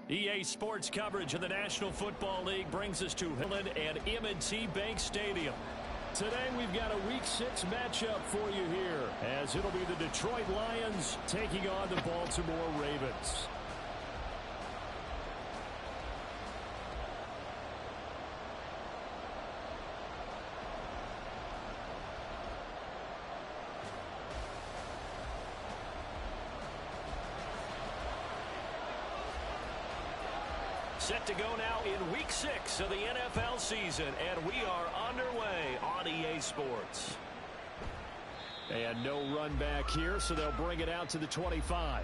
EA Sports coverage of the National Football League brings us to Hillen and M&T Bank Stadium. Today we've got a Week 6 matchup for you here, as it'll be the Detroit Lions taking on the Baltimore Ravens. Set to go now in Week 6 of the NFL season, and we are underway on EA Sports. And no run back here, so they'll bring it out to the 25.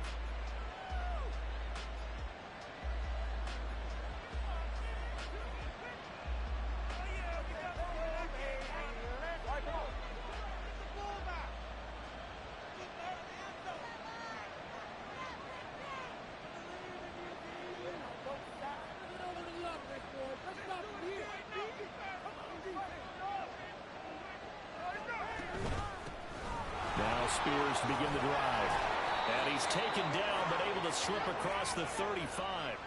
Now Spears to begin the drive. And he's taken down, but able to slip across the 35.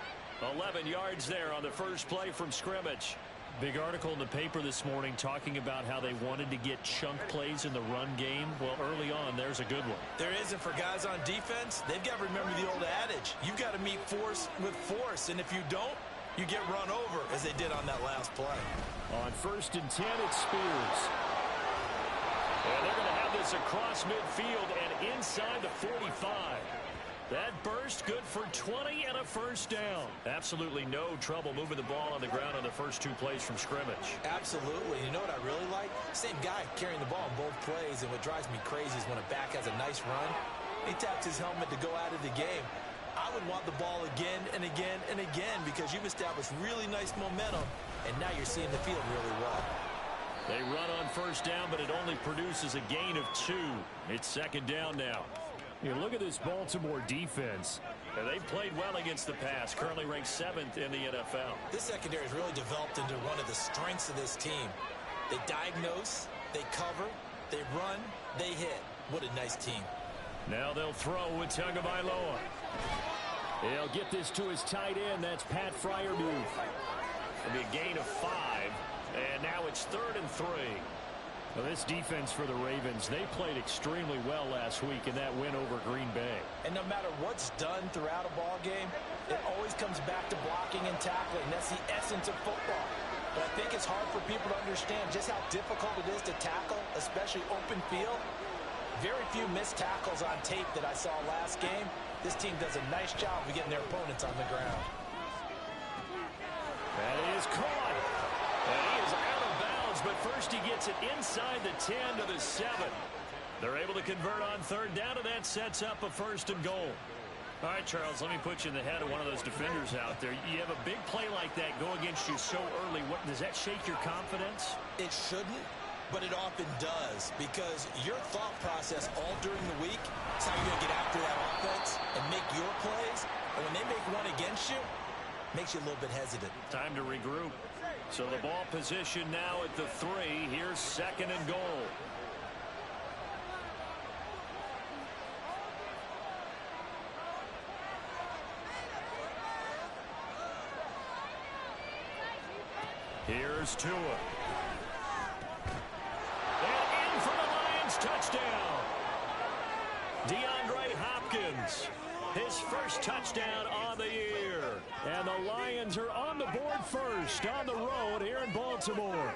11 yards there on the first play from scrimmage. Big article in the paper this morning talking about how they wanted to get chunk plays in the run game. Well, early on, there's a good one. There isn't for guys on defense. They've got to remember the old adage. You've got to meet force with force, and if you don't, you get run over, as they did on that last play. On 1st and 10, it's Spears. And they're going to have this across midfield and inside the 45. That burst good for 20 and a first down. Absolutely no trouble moving the ball on the ground on the first 2 plays from scrimmage. Absolutely. You know what I really like? Same guy carrying the ball in both plays, and what drives me crazy is when a back has a nice run, he taps his helmet to go out of the game. I would want the ball again and again and again because you've established really nice momentum, and now you're seeing the field really well. They run on first down, but it only produces a gain of 2. It's 2nd down now. You look at this Baltimore defense. They've played well against the pass, currently ranked 7th in the NFL. This secondary has really developed into one of the strengths of this team. They diagnose, they cover, they run, they hit. What a nice team. Now they'll throw with Tagovailoa. He'll get this to his tight end. That's Pat Freiermuth. It'll be a gain of 5. And now it's 3rd and 3. Well, this defense for the Ravens, they played extremely well last week in that win over Green Bay. And no matter what's done throughout a ball game, it always comes back to blocking and tackling. That's the essence of football. But I think it's hard for people to understand just how difficult it is to tackle, especially open field. Very few missed tackles on tape that I saw last game. This team does a nice job of getting their opponents on the ground. That is caught. And he is out of bounds, but first he gets it inside the 10 to the 7. They're able to convert on 3rd down, and that sets up a 1st and goal. All right, Charles, let me put you in the head of one of those defenders out there. You have a big play like that go against you so early. What, does that shake your confidence? It shouldn't, but it often does, because your thought process all during the week is how you're going to get after that offense and make your plays. And when they make one against you, it makes you a little bit hesitant. Time to regroup. So the ball position now at the 3. Here's 2nd and goal. Here's Tua. And in for the Lions, touchdown. DeAndre Hopkins. His first touchdown on the year. And the Lions are on the board first on the road here in Baltimore.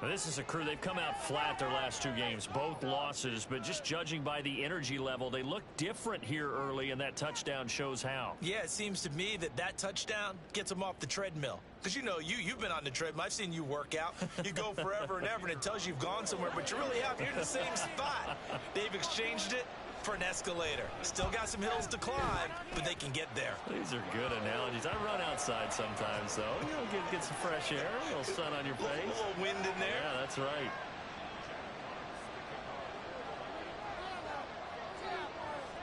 Now, this is a crew. They've come out flat their last 2 games, both losses. But just judging by the energy level, they look different here early, and that touchdown shows how. Yeah, it seems to me that touchdown gets them off the treadmill. Because you know, you've been on the treadmill. I've seen you work out. You go forever and ever, and it tells you you've gone somewhere, but you really have. You're in the same spot. They've exchanged it for an escalator. Still got some hills to climb, but they can get there. These are good analogies. I run outside sometimes, though. You know, get some fresh air, a little sun on your face. A little wind in there. Yeah, that's right.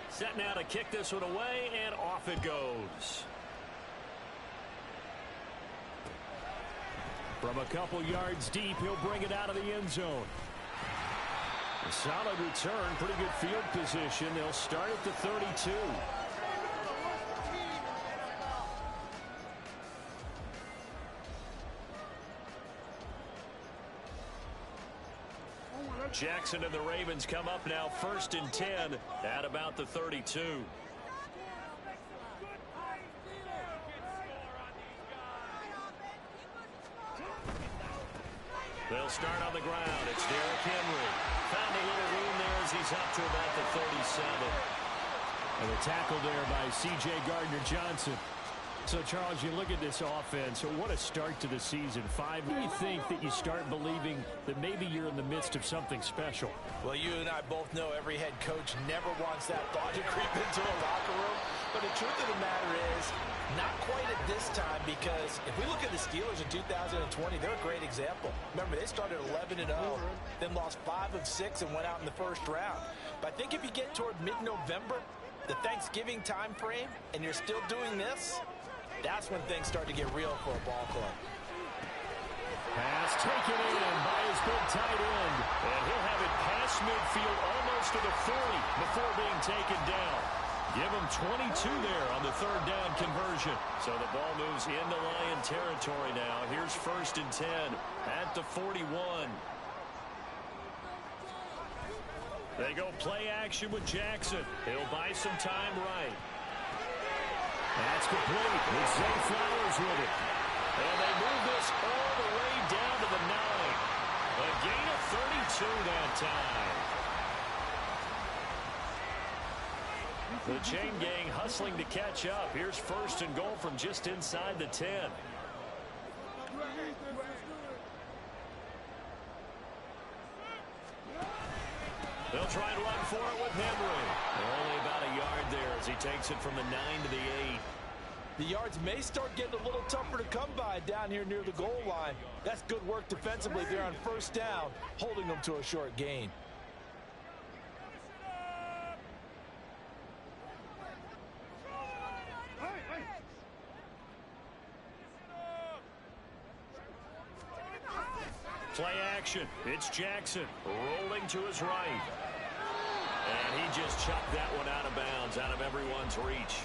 Set now to kick this one away, and off it goes. From a couple yards deep, he'll bring it out of the end zone. A solid return, pretty good field position. They'll start at the 32. Jackson and the Ravens come up now 1st and 10 at about the 32. They'll start on the ground. It's Derrick Henry. Found a little room there as he's up to about the 37. And the tackle there by C.J. Gardner-Johnson. So, Charles, you look at this offense, what a start to the season. 5. Do you think that you start believing that maybe you're in the midst of something special? Well, you and I both know every head coach never wants that thought to creep into a locker room. But the truth of the matter is, not quite at this time, because if we look at the Steelers in 2020, they're a great example. Remember, they started 11-0, then lost 5 of 6 and went out in the first round. But I think if you get toward mid-November, the Thanksgiving time frame, and you're still doing this, that's when things start to get real for a ball club. Pass taken in by his big tight end. And he'll have it past midfield almost to the 40 before being taken down. Give him 22 there on the 3rd down conversion. So the ball moves into Lion territory now. Here's 1st and 10 at the 41. They go play action with Jackson. He'll buy some time right. That's complete. With Zay Flowers with it. And they move this all the way down to the 9. A gain of 32 that time. The chain gang hustling to catch up. Here's 1st and goal from just inside the 10. They'll try and run for it with Henry. Only about a yard there as he takes it from the 9 to the 8. The yards may start getting a little tougher to come by down here near the goal line. That's good work defensively there on 1st down, holding them to a short gain. Play action. It's Jackson rolling to his right. And he just chucked that one out of bounds, out of everyone's reach.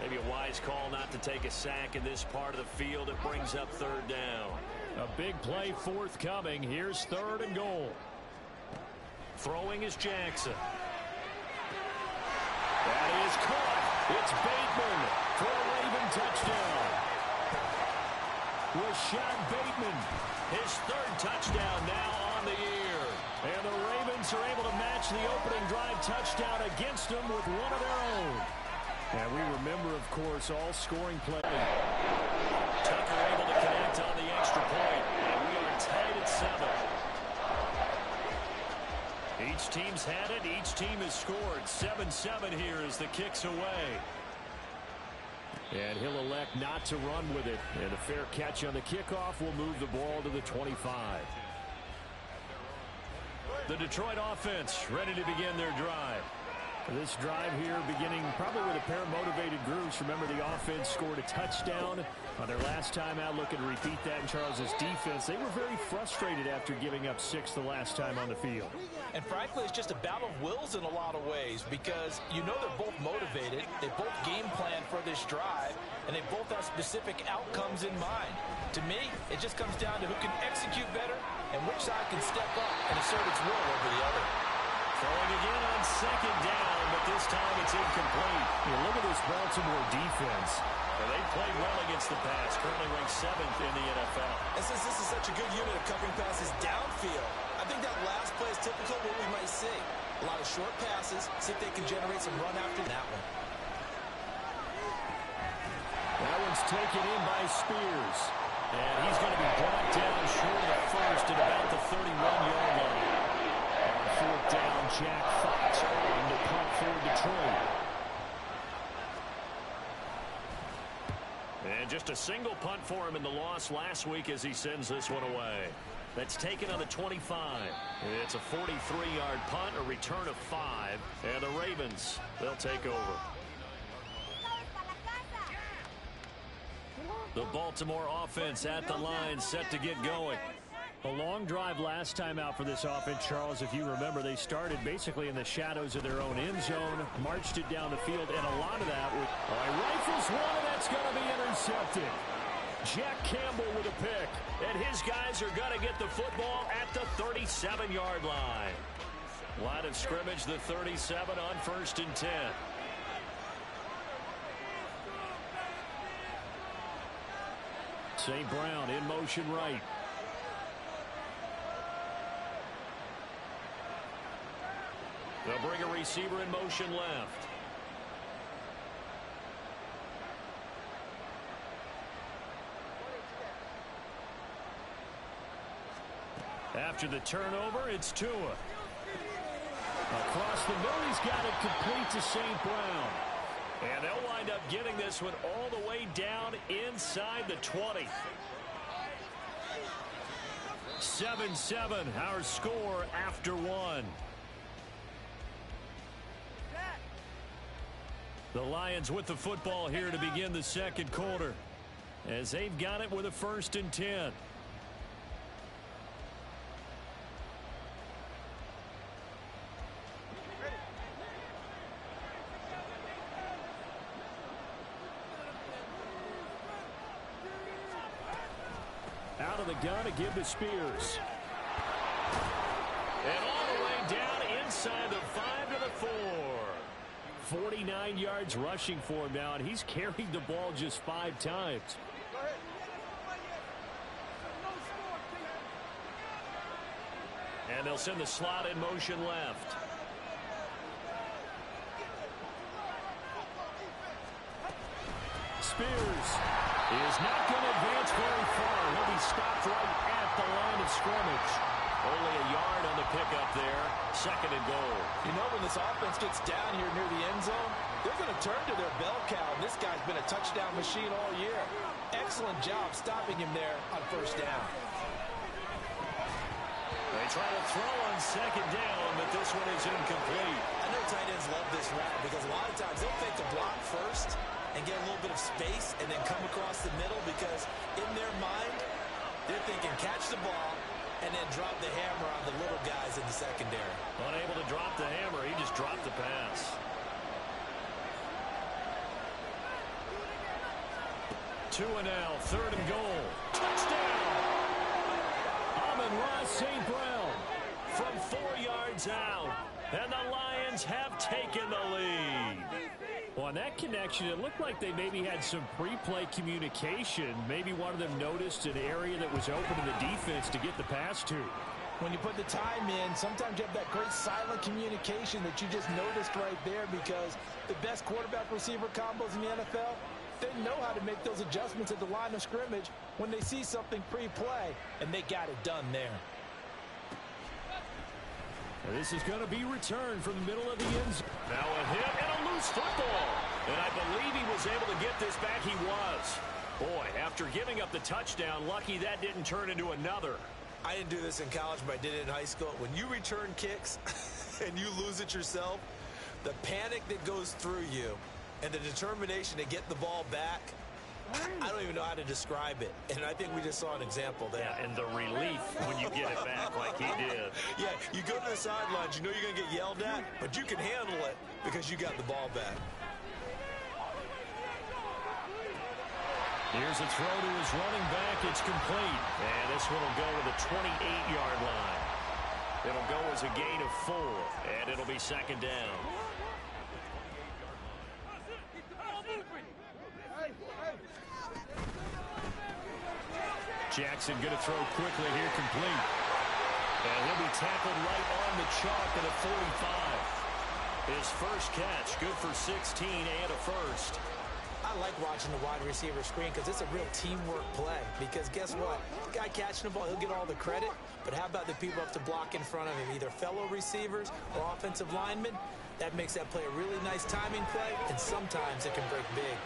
Maybe a wise call not to take a sack in this part of the field. It brings up 3rd down. A big play forthcoming. Here's 3rd and goal. Throwing is Jackson. That is caught. It's Bateman for a Raven touchdown. Rashad Bateman, his 3rd touchdown now on the year. And the Ravens are able to match the opening drive touchdown against them with one of their own. And we remember, of course, all scoring play. Tucker able to connect on the extra point. And we are tied at 7. Each team's had it. Each team has scored. 7-7 here as the kick's away. And he'll elect not to run with it. And a fair catch on the kickoff will move the ball to the 25. The Detroit offense ready to begin their drive. This drive here beginning probably with a pair of motivated groups. Remember, the offense scored a touchdown on their last time out. Looking to repeat that in Charles's defense. They were very frustrated after giving up 6 the last time on the field. And frankly, it's just a battle of wills in a lot of ways, because you know they're both motivated. They both game plan for this drive, and they both have specific outcomes in mind. To me, it just comes down to who can execute better and which side can step up and assert its will over the other. Throwing again on 2nd down, but this time it's incomplete. Look at this Baltimore defense. Well, they played well against the pass, currently ranked 7th in the NFL. And since this is such a good unit of covering passes downfield, I think that last play is typical of what we might see. A lot of short passes, see if they can generate some run after that one. That one's taken in by Spears. And he's going to be brought down short of the 1st at about the 31-yard line. On 4th down, Jack Fox on the punt for Detroit. And just a single punt for him in the loss last week as he sends this one away. That's taken on the 25. It's a 43-yard punt, a return of 5. And the Ravens, they'll take over. The Baltimore offense at the line, set to get going. A long drive last time out for this offense, Charles. If you remember, they started basically in the shadows of their own end zone, marched it down the field, and a lot of that was rifles one, and that's going to be intercepted. Jack Campbell with a pick. And his guys are going to get the football at the 37-yard line. Line of scrimmage, the 37 on 1st and 10. St. Brown in motion right. They'll bring a receiver in motion left. After the turnover, it's Tua. Across the middle, he's got it complete to St. Brown. And they'll wind up getting this one all the way down inside the 20. 7-7, our score after one. The Lions with the football here to begin the second quarter, as they've got it with a 1st and 10. Out of the gun to give to Spears. And all the way down inside the 5 to the 4. 49 yards rushing for him now, and he's carried the ball just 5 times. And they'll send the slot in motion left. Spears is not going to advance very far. He'll be stopped right at the line of scrimmage. Only a yard on the pickup there. 2nd and goal. You know, when this offense gets down here near the end zone, they're going to turn to their bell cow. And this guy's been a touchdown machine all year. Excellent job stopping him there on 1st down. They try to throw on 2nd down, but this one is incomplete. I know tight ends love this route because a lot of times they'll fake the block first and get a little bit of space and then come across the middle, because in their mind, they're thinking catch the ball and then drop the hammer on the little guys in the secondary. Unable to drop the hammer, he just dropped the pass. 2 and now, 3rd and goal. Touchdown! Amon-Ra St. Brown from 4 yards out. And the Lions have taken the lead. Well, on that connection, it looked like they maybe had some pre-play communication. Maybe one of them noticed an area that was open in the defense to get the pass to. When you put the time in, sometimes you have that great silent communication that you just noticed right there, because the best quarterback-receiver combos in the NFL, they know how to make those adjustments at the line of scrimmage when they see something pre-play, and they got it done there. This is going to be returned from the middle of the end zone. Now a hit and a loose football. And I believe he was able to get this back. He was. Boy, after giving up the touchdown, lucky that didn't turn into another. I didn't do this in college, but I did it in high school. When you return kicks and you lose it yourself, the panic that goes through you and the determination to get the ball back, I don't even know how to describe it. And I think we just saw an example there. Yeah, and the relief when you get it back like he did. Yeah, you go to the sidelines, you know you're going to get yelled at, but you can handle it because you got the ball back. Here's a throw to his running back. It's complete. And this one will go to the 28-yard line. It'll go as a gain of 4, and it'll be 2nd down. Jackson going to throw quickly here, complete. And he'll be tackled right on the chalk at a 45. His first catch, good for 16 and a first. I like watching the wide receiver screen because it's a real teamwork play. Because guess what? The guy catching the ball, he'll get all the credit. But how about the people up to block in front of him, either fellow receivers or offensive linemen? That makes that play a really nice timing play, and sometimes it can break big.